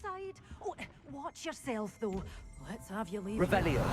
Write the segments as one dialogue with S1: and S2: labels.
S1: outside. Oh, watch yourself, though. Let's have you leave.
S2: Revelio.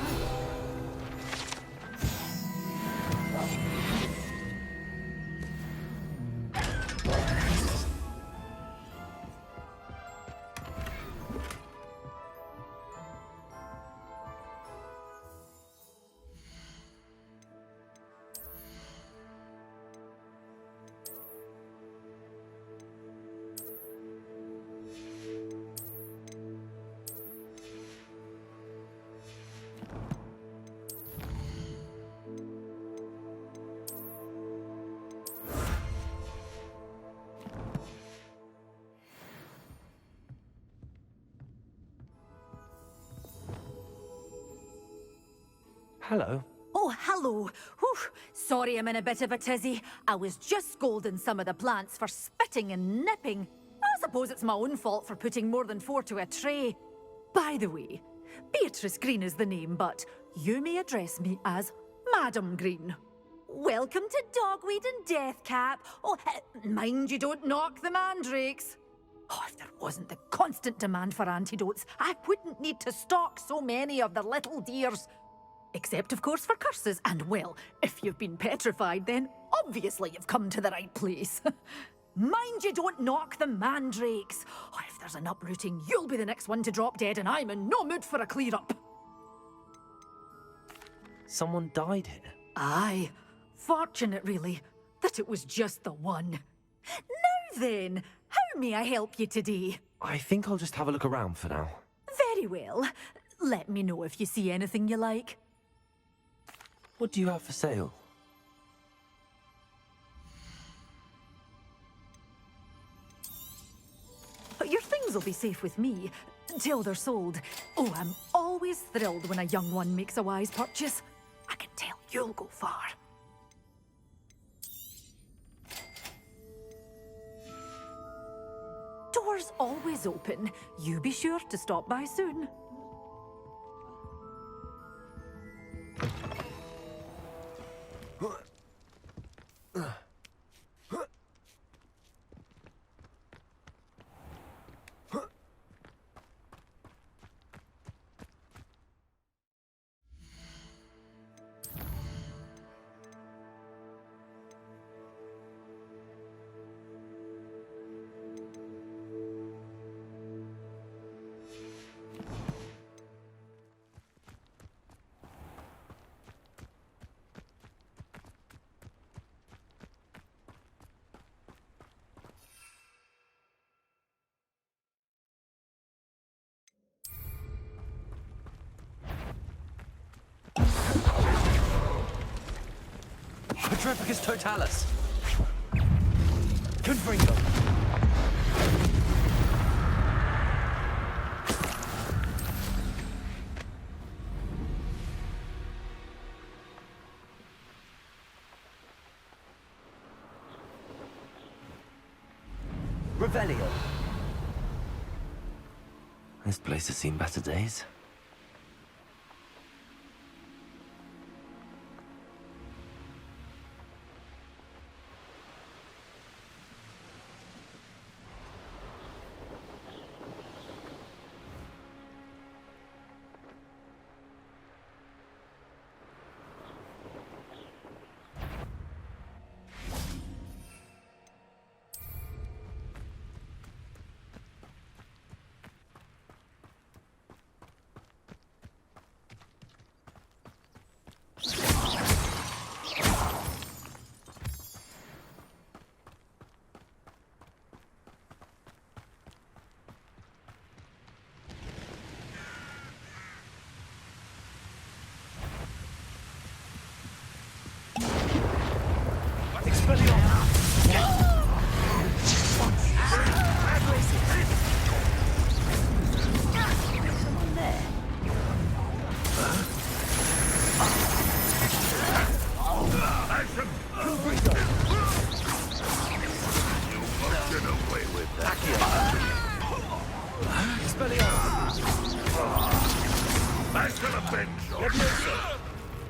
S2: Hello.
S1: Oh, hello. Whew. Sorry I'm in a bit of a tizzy. I was just scolding some of the plants for spitting and nipping. I suppose it's my own fault for putting more than 4 to a tray. By the way, Beatrice Green is the name, but you may address me as Madam Green. Welcome to Dogweed and Deathcap. Oh, mind you don't knock the mandrakes. Oh, if there wasn't the constant demand for antidotes, I wouldn't need to stock so many of the little dears. Except, of course, for curses. And, well, if you've been petrified, then obviously you've come to the right place. Mind you don't knock the mandrakes. Oh, if there's an uprooting, you'll be the next one to drop dead, and I'm in no mood for a clear-up.
S2: Someone died here.
S1: Aye. Fortunate, really, that it was just the one. Now then, how may I help you today?
S2: I think I'll just have a look around for now.
S1: Very well. Let me know if you see anything you like.
S2: What do you have for sale?
S1: Your things will be safe with me, till they're sold. Oh, I'm always thrilled when a young one makes a wise purchase. I can tell you'll go far. Doors always open. You be sure to stop by soon.
S2: Petrificus totalis. Confringo. Revelio. This place has seen better days.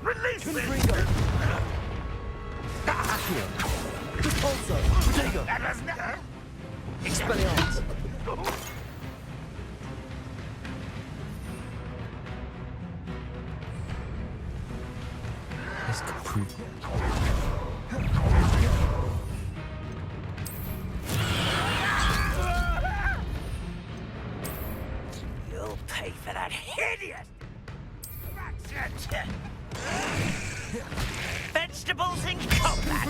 S3: Release me!
S2: Expelliarmus! This could prove...
S3: You'll pay for that hideous accent. Vegetables in combat.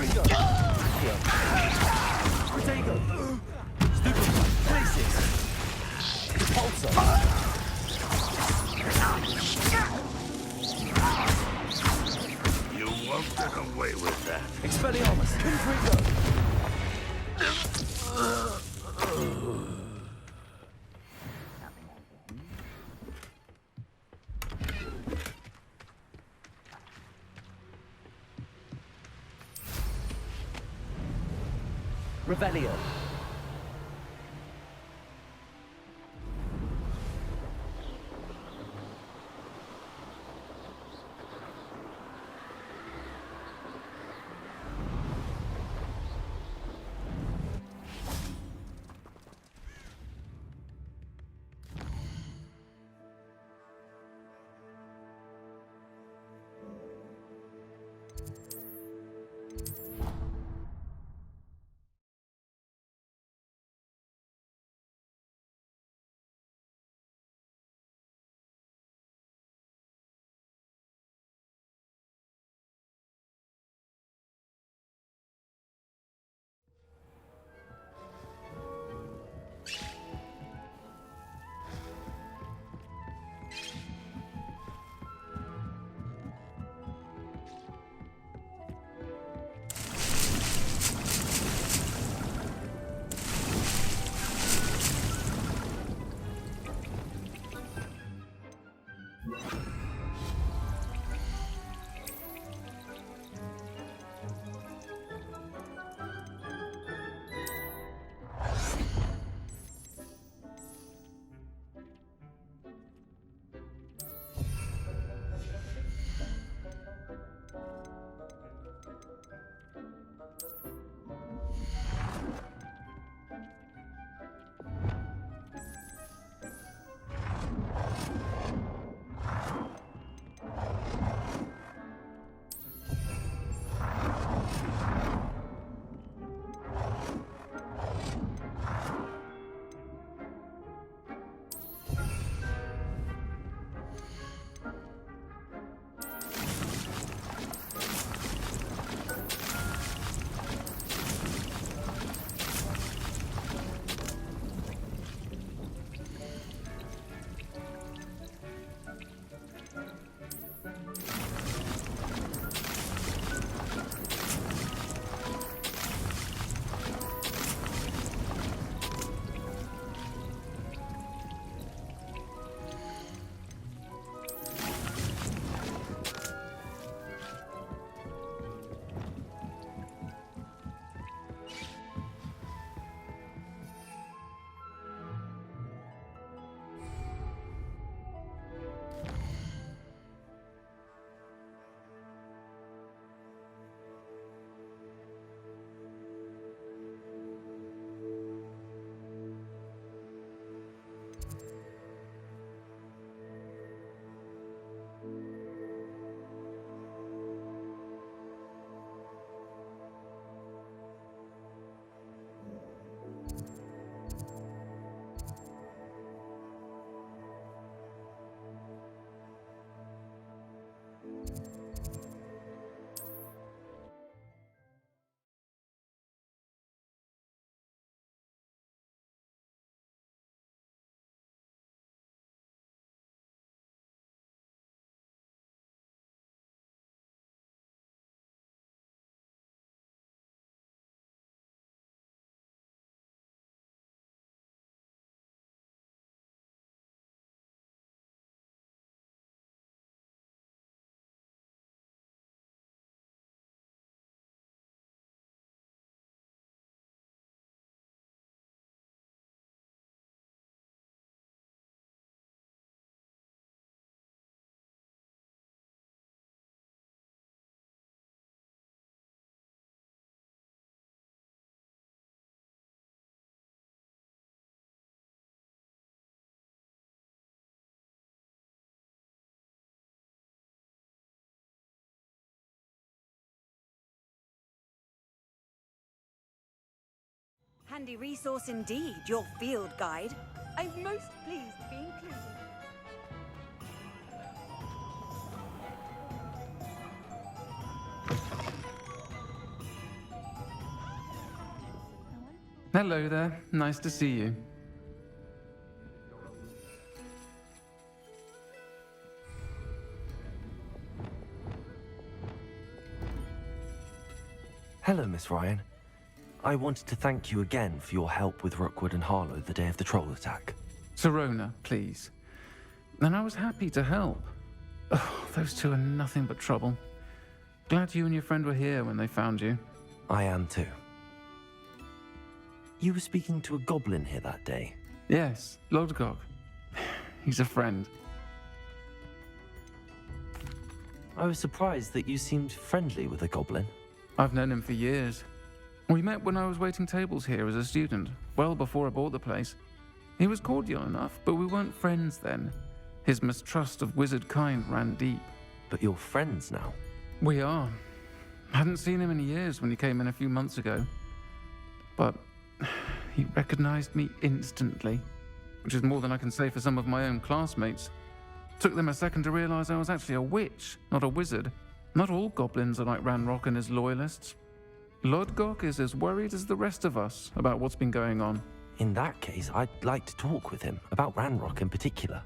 S2: Protego! Stupid places! Repulsor!
S3: You won't get away with that.
S2: Expelliarmus! Confringo! Revelio.
S4: handy resource indeed, your field guide. I'm most pleased to be included.
S5: Hello there. Nice to see you.
S2: Hello, Miss Ryan. I wanted to thank you again for your help with Rookwood and Harlow the day of the troll attack.
S5: Sirona, please. And I was happy to help. Oh, those two are nothing but trouble. Glad you and your friend were here when they found you.
S2: I am too. You were speaking to a goblin here that day.
S5: Yes, Lodgok. He's a friend.
S2: I was surprised that you seemed friendly with a goblin.
S5: I've known him for years. We met when I was waiting tables here as a student, well before I bought the place. He was cordial enough, but we weren't friends then. His mistrust of wizard kind ran deep.
S2: But you're friends now.
S5: We are. Hadn't seen him in years when he came in a few months ago. But he recognized me instantly, which is more than I can say for some of my own classmates. Took them a second to realize I was actually a witch, not a wizard. Not all goblins are like Ranrock and his loyalists. Lodgok is as worried as the rest of us about what's been going on.
S2: In that case, I'd like to talk with him, about Ranrock in particular.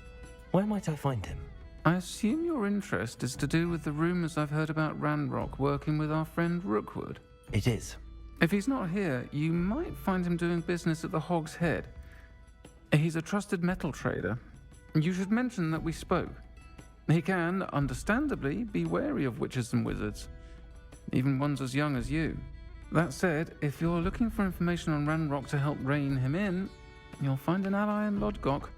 S2: Where might I find him?
S5: I assume your interest is to do with the rumors I've heard about Ranrock working with our friend Rookwood.
S2: It is.
S5: If he's not here, you might find him doing business at the Hog's Head. He's a trusted metal trader. You should mention that we spoke. He can, understandably, be wary of witches and wizards, even ones as young as you. That said, if you're looking for information on Ranrock to help rein him in, you'll find an ally in Lodgok.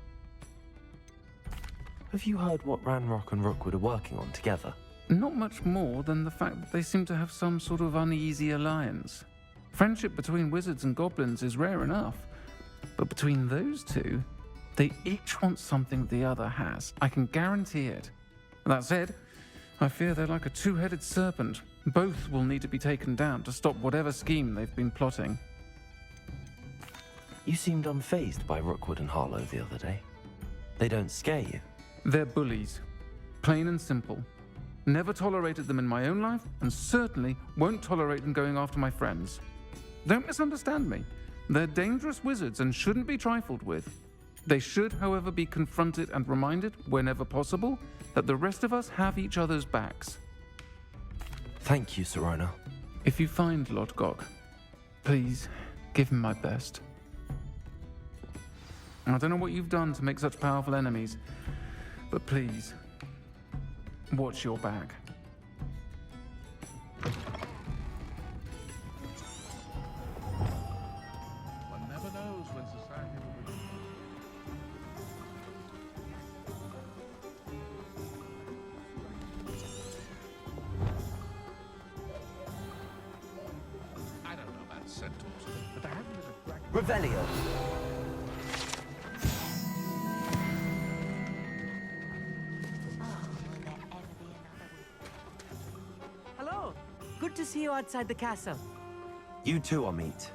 S2: Have you heard what Ranrock and Rookwood are working on together?
S5: Not much more than the fact that they seem to have some sort of uneasy alliance. Friendship between wizards and goblins is rare enough, but between those two, they each want something the other has. I can guarantee it. That said, I fear they're like a two-headed serpent. Both will need to be taken down to stop whatever scheme they've been plotting.
S2: You seemed unfazed by Rookwood and Harlow the other day. They don't scare you.
S5: They're bullies. Plain and simple. Never tolerated them in my own life, and certainly won't tolerate them going after my friends. Don't misunderstand me. They're dangerous wizards and shouldn't be trifled with. They should, however, be confronted and reminded, whenever possible, that the rest of us have each other's backs.
S2: Thank you, Sirona.
S5: If you find Lodgok, please give him my best. I don't know what you've done to make such powerful enemies, but please, watch your back.
S3: One never knows when society will be. I don't know about centaurs, but there haven't been a dragon.
S2: Revelio.
S6: Hello. Good to see you outside the castle.
S2: You too, Amit.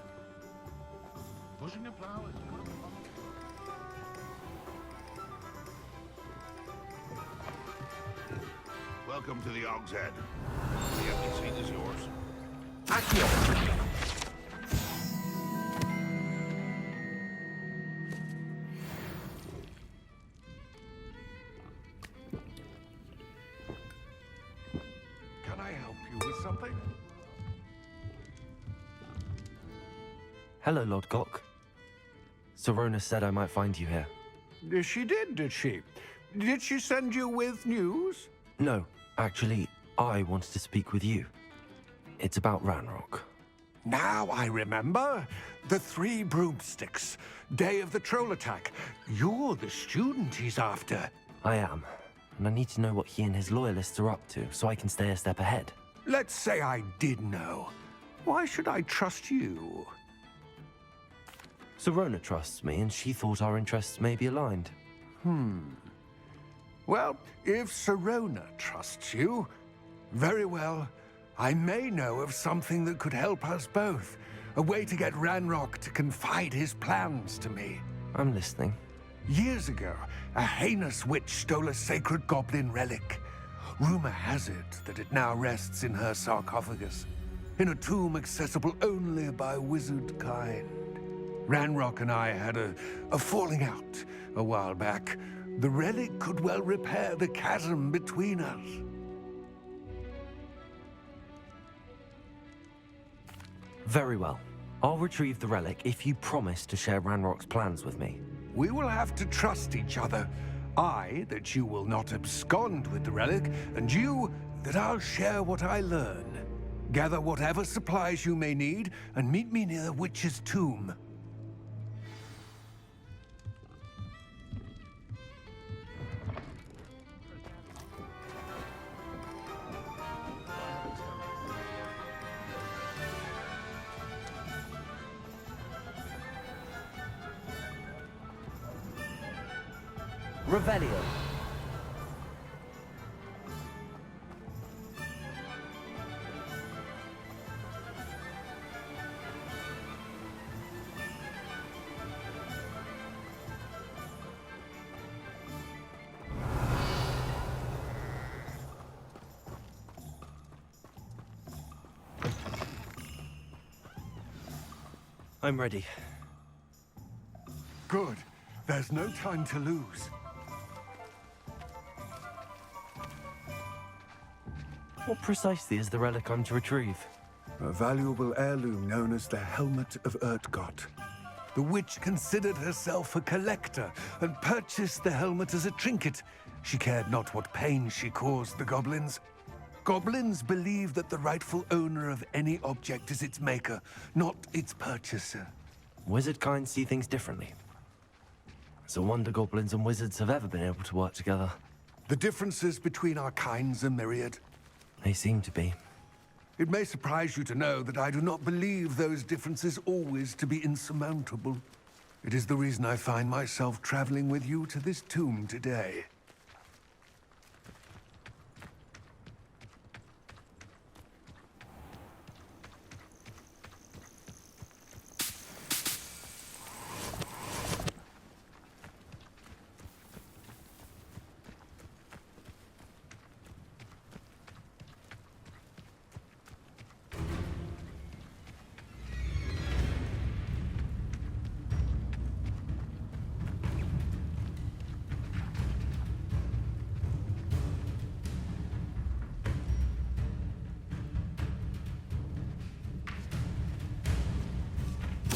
S3: Pushing the flowers. Welcome to the Hog's Head. The empty seat is yours.
S2: Accio!
S3: Can I help you with something?
S2: Hello, Lodgok. Sirona said I might find you here.
S7: She did she? Did she send you with news?
S2: No, actually, I wanted to speak with you. It's about Ranrock.
S7: Now I remember. The three broomsticks. Day of the troll attack. You're the student he's after.
S2: I am, and I need to know what he and his loyalists are up to so I can stay a step ahead.
S7: Let's say I did know. Why should I trust you?
S2: Sirona trusts me, and she thought our interests may be aligned.
S7: Well, if Sirona trusts you, very well. I may know of something that could help us both. A way to get Ranrock to confide his plans to me.
S2: I'm listening.
S7: Years ago, a heinous witch stole a sacred goblin relic. Rumor has it that it now rests in her sarcophagus, in a tomb accessible only by wizard kind. Ranrock and I had a falling out a while back. The relic could well repair the chasm between us.
S2: Very well. I'll retrieve the relic if you promise to share Ranrock's plans with me.
S7: We will have to trust each other. I, that you will not abscond with the relic, and you, that I'll share what I learn. Gather whatever supplies you may need, and meet me near the witch's tomb.
S2: Revelio. I'm ready.
S7: Good. There's no time to lose.
S2: What precisely is the relic I'm to retrieve?
S7: A valuable heirloom known as the Helmet of Urtkot. The witch considered herself a collector and purchased the helmet as a trinket. She cared not what pain she caused the goblins. Goblins believe that the rightful owner of any object is its maker, not its purchaser.
S2: Wizard kind see things differently. It's a wonder goblins and wizards have ever been able to work together.
S7: The differences between our kinds are myriad.
S2: They seem to be.
S7: It may surprise you to know that I do not believe those differences always to be insurmountable. It is the reason I find myself traveling with you to this tomb today.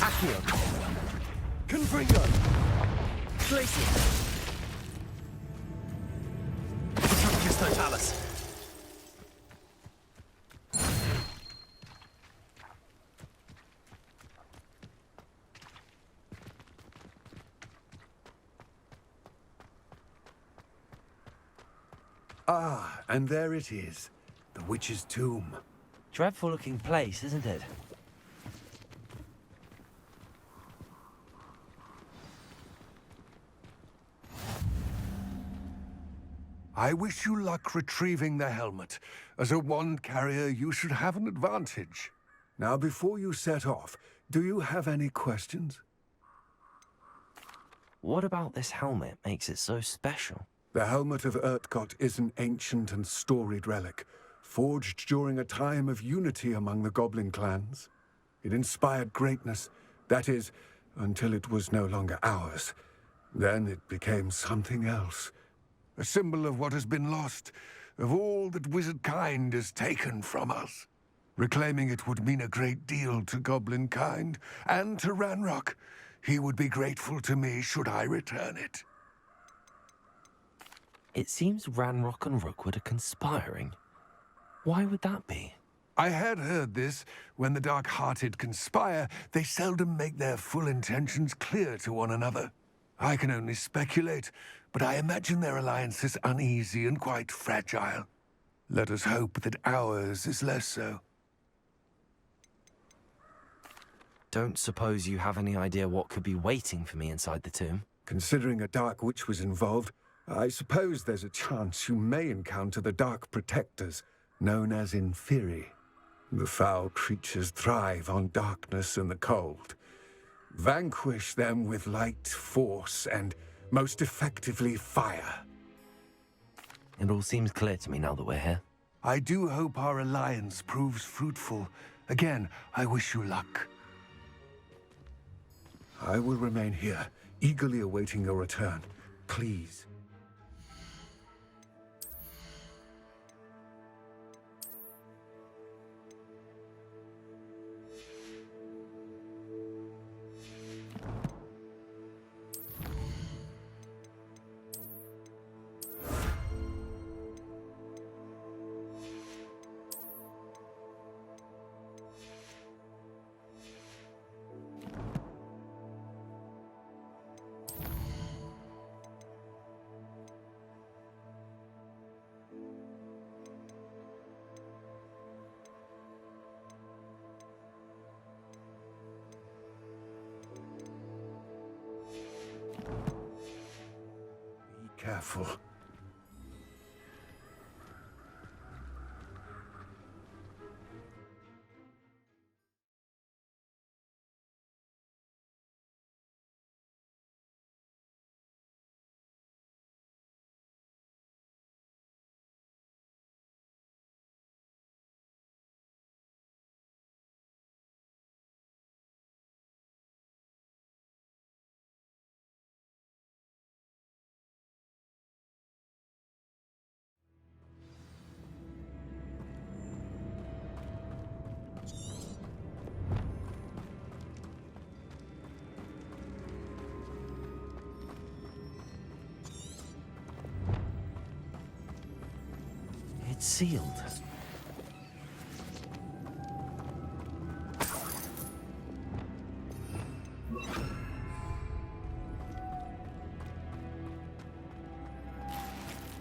S2: Accio.
S7: Confringo!
S2: Glacier. Patroclus Totalis.
S7: Ah, and there it is. The witch's tomb.
S2: Dreadful looking place, isn't it?
S7: I wish you luck retrieving the helmet. As a wand carrier, you should have an advantage. Now, before you set off, do you have any questions?
S2: What about this helmet makes it so special?
S7: The Helmet of Urtkot is an ancient and storied relic, forged during a time of unity among the goblin clans. It inspired greatness, that is, until it was no longer ours. Then it became something else. A symbol of what has been lost, of all that wizard kind has taken from us. Reclaiming it would mean a great deal to goblin kind, and to Ranrock. He would be grateful to me should I return it.
S2: It seems Ranrock and Rookwood are conspiring. Why would that be?
S7: I had heard this. When the dark-hearted conspire, they seldom make their full intentions clear to one another. I can only speculate, but I imagine their alliance is uneasy and quite fragile. Let us hope that ours is less so.
S2: Don't suppose you have any idea what could be waiting for me inside the tomb?
S7: Considering a Dark Witch was involved, I suppose there's a chance you may encounter the Dark Protectors, known as Inferi. The foul creatures thrive on darkness and the cold. Vanquish them with light, force, and most effectively fire.
S2: It all seems clear to me now that we're here.
S7: I do hope our alliance proves fruitful. Again, I wish you luck. I will remain here, eagerly awaiting your return. Please. Careful.
S2: It's sealed.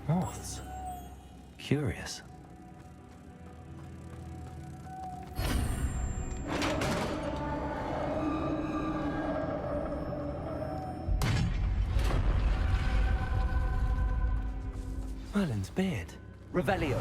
S2: Moths. Curious. Merlin's beard.
S6: Revelio.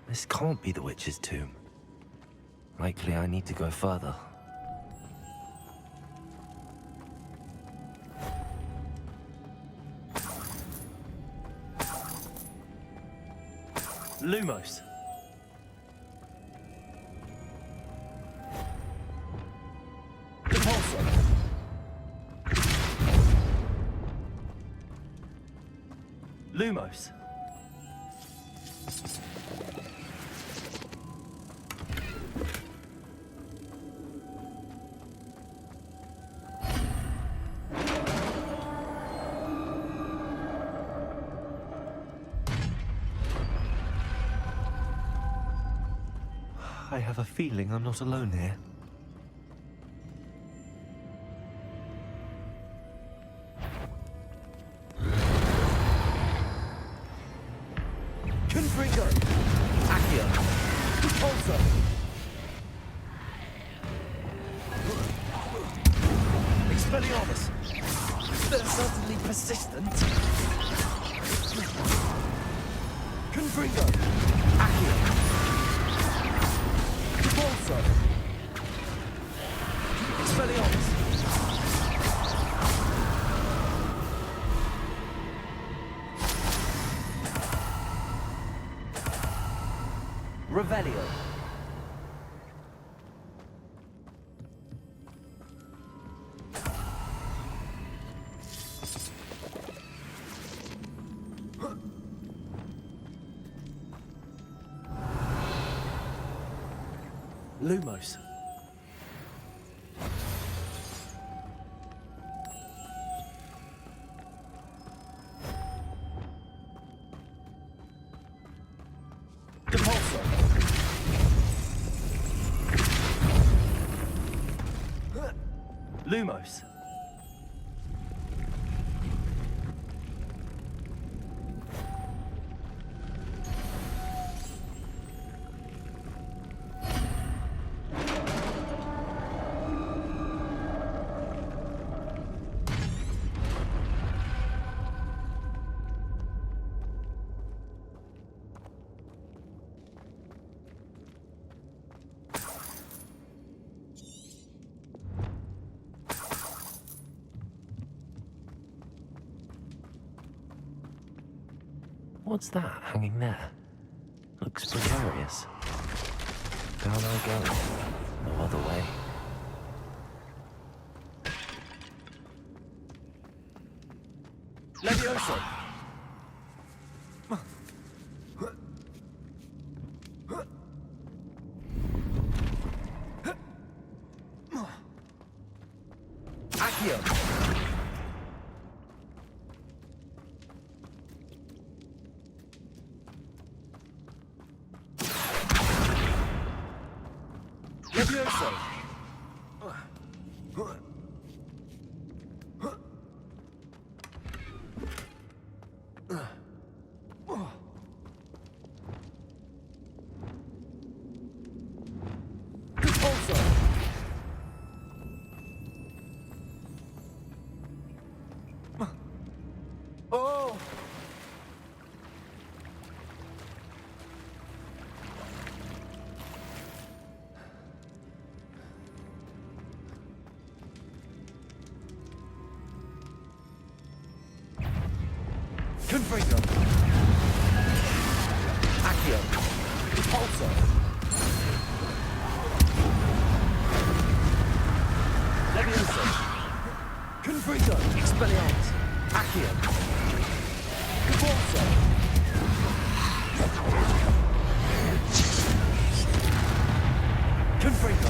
S2: This can't be the witch's tomb. Likely I need to go further. Lumos. Lumos. I have a feeling I'm not alone here.
S6: Confringo. Accio. Repulsor. Expelliarmus. They're certainly persistent. Confringo. Accio. Repulsor. Expelliarmus. Revelio. Lumos. Depulsor. Lumos.
S2: What's that hanging there? Looks precarious. Down I go. No other way.
S3: Levioso! Accio! Levioso! Oh! Confringo! Accio! Repulsor! Levioso! Confringo! Expelliarmus! Accio! Repulsor! Confringo!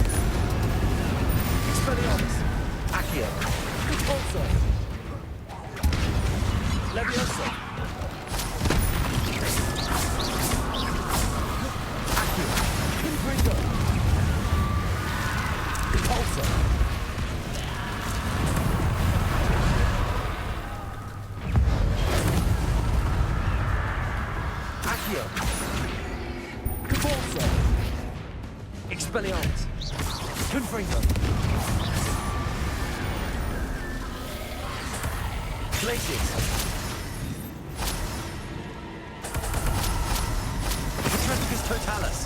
S3: Expelliarmus! Accio! Repulsor! Levioso! Accio! Confringo! Repulsor! Accio! Repulsor! Expelliarmus! Confringo! Glacius! Patrioticus Totalis!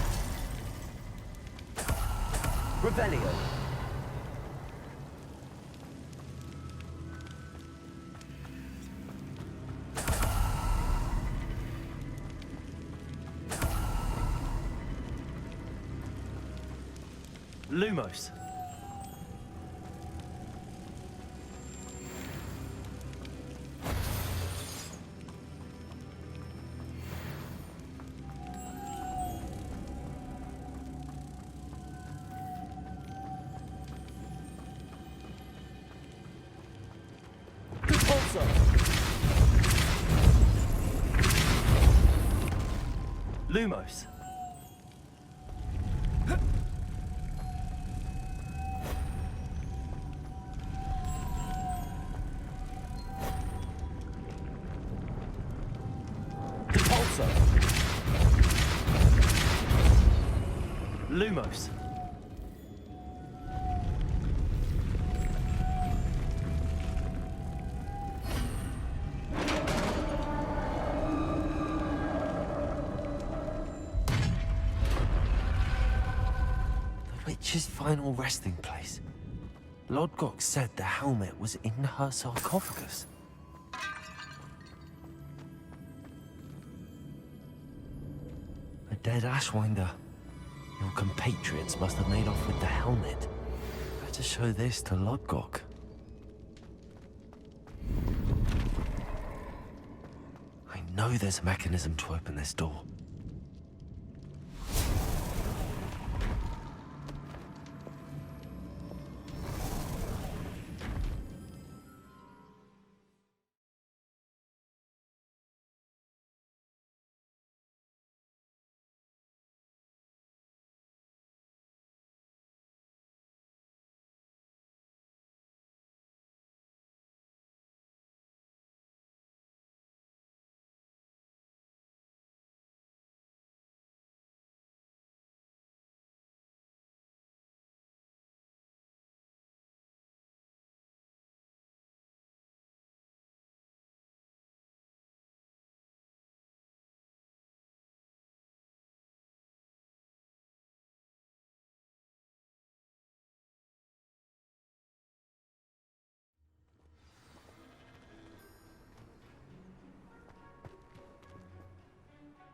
S3: Revelio! Lumos! Repulsor! Lumos! Repulsor! Lumos!
S2: The witch's final resting place. Lodgok said the helmet was in her sarcophagus. A dead Ashwinder. Your compatriots must have made off with the helmet. Better show this to Lodgok. I know there's a mechanism to open this door.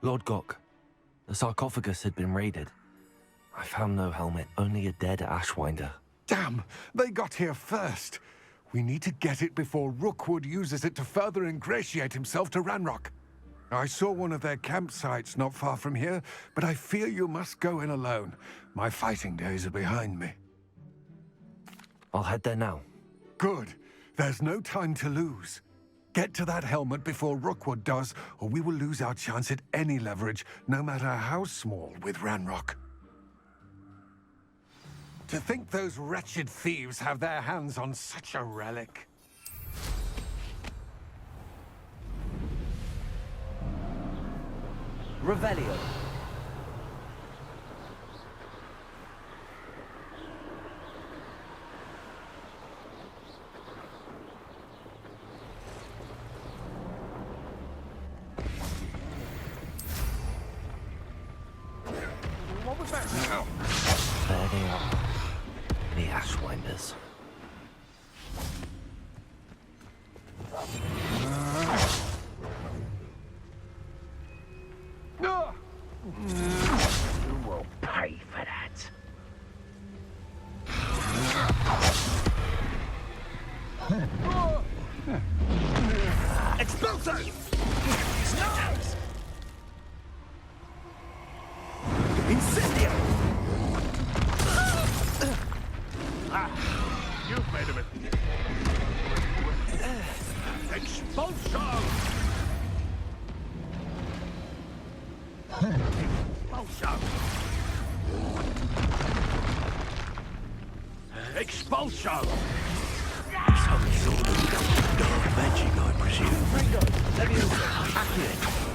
S2: Lord Gok, the sarcophagus had been raided. I found no helmet, only a dead Ashwinder.
S7: Damn! They got here first. We need to get it before Rookwood uses it to further ingratiate himself to Ranrock. I saw one of their campsites not far from here, but I fear you must go in alone. My fighting days are behind me.
S2: I'll head there now.
S7: Good. There's no time to lose. Get to that helmet before Rookwood does, or we will lose our chance at any leverage, no matter how small, with Ranrock. To think those wretched thieves have their hands on such a relic.
S6: Revelio.
S7: What was that?
S2: There they are. The Ashwinders.
S3: You will pay for that. Expulso! Incendio! You've made of it. Expulso! Expulso! Some sort of dark magic, I presume.
S6: Ringo. Leviosa. Accio.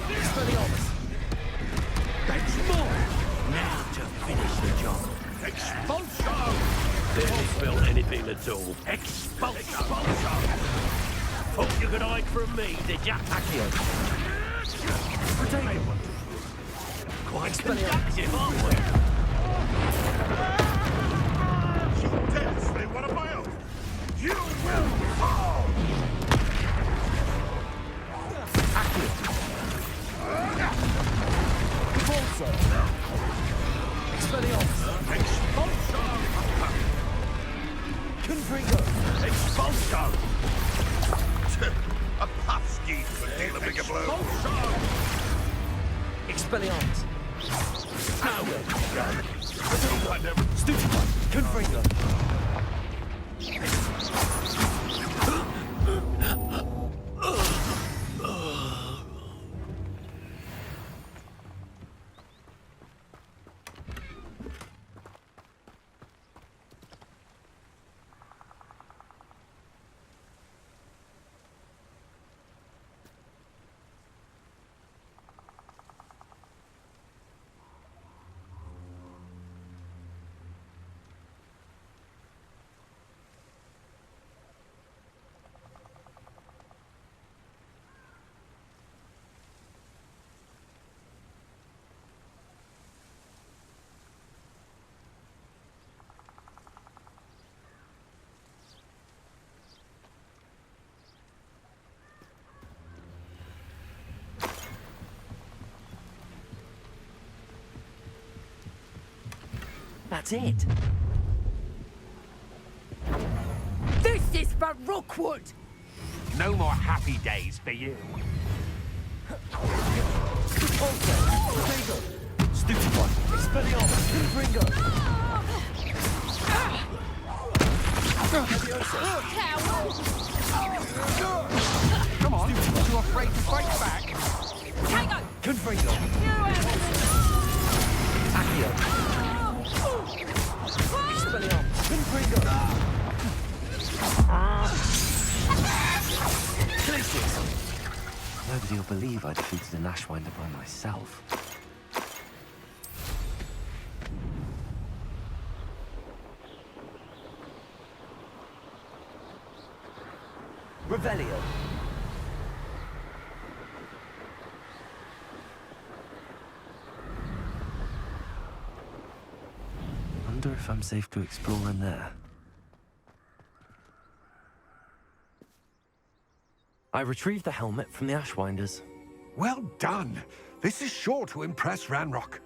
S6: Expelliarmus.
S3: That's more! Now to finish the job. Expulso! Barely spelled anything at all. Expulso! Thought you could hide from me, did ya?
S6: Accio.
S3: Potato. Quite seductive, aren't we? Densely, what am I of? You will fall!
S6: Accio. Repulso. Expelliarmus.
S3: Expulso!
S6: Confringo.
S3: Expulso! A puff scheme could deal a bigger blow.
S6: Expelliarmus.
S3: I never...
S6: Stupefy. Confringo. That's it.
S1: This is for Rookwood!
S3: No more happy days for you.
S6: Repulso. Confringo. Stupefy. Expelliarmus. Confringo. Leviosa.
S7: Come on, you afraid to fight back?
S1: Tango!
S6: Confringo. Accio. Expelliarmus. Confringo. Glacius.
S2: Nobody will believe I defeated an Ashwinder by myself.
S6: Revelio.
S2: Wonder if I'm safe to explore in there. I retrieved the helmet from the Ashwinders.
S7: Well done. This is sure to impress Ranrock.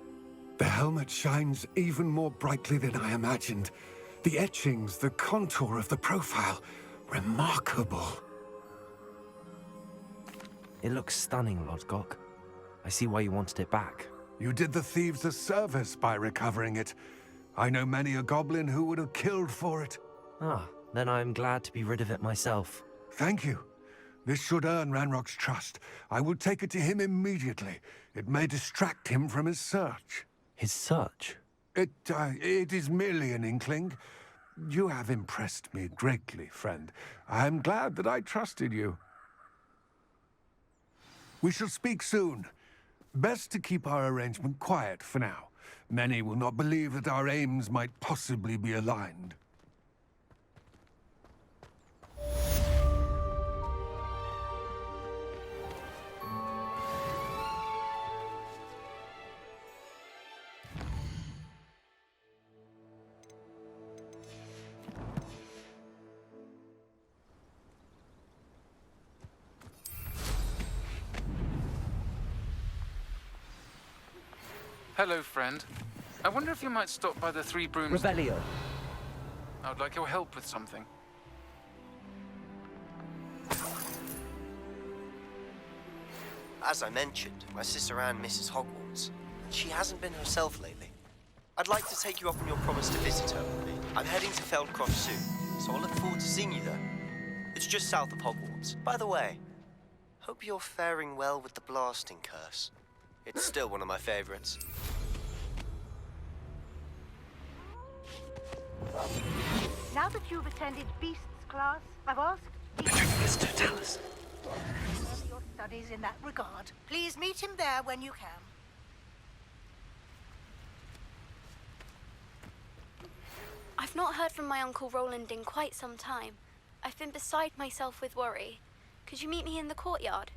S7: The helmet shines even more brightly than I imagined. The etchings, the contour of the profile, remarkable.
S2: It looks stunning, Lodgok. I see why you wanted it back.
S7: You did the thieves a service by recovering it. I know many a goblin who would have killed for it.
S2: Ah, then I'm glad to be rid of it myself.
S7: Thank you. This should earn Ranrock's trust. I will take it to him immediately. It may distract him from his search.
S2: His search?
S7: It is merely an inkling. You have impressed me greatly, friend. I am glad that I trusted you. We shall speak soon. Best to keep our arrangement quiet for now. Many will not believe that our aims might possibly be aligned.
S5: Hello, friend. I wonder if you might stop by the Three Brooms.
S6: Revelio.
S5: I would like your help with something.
S8: As I mentioned, my sister Anne misses Hogwarts. She hasn't been herself lately. I'd like to take you up on your promise to visit her with me. I'm heading to Feldcroft soon, so I'll look forward to seeing you there. It's just south of Hogwarts. By the way, hope you're faring well with the blasting curse. It's still one of my favorites.
S9: Now that you've attended Beasts class, I've asked
S6: Mr. Tallis.
S9: your studies in that regard. Please meet him there when you can.
S10: I've not heard from my Uncle Roland in quite some time. I've been beside myself with worry. Could you meet me in the courtyard?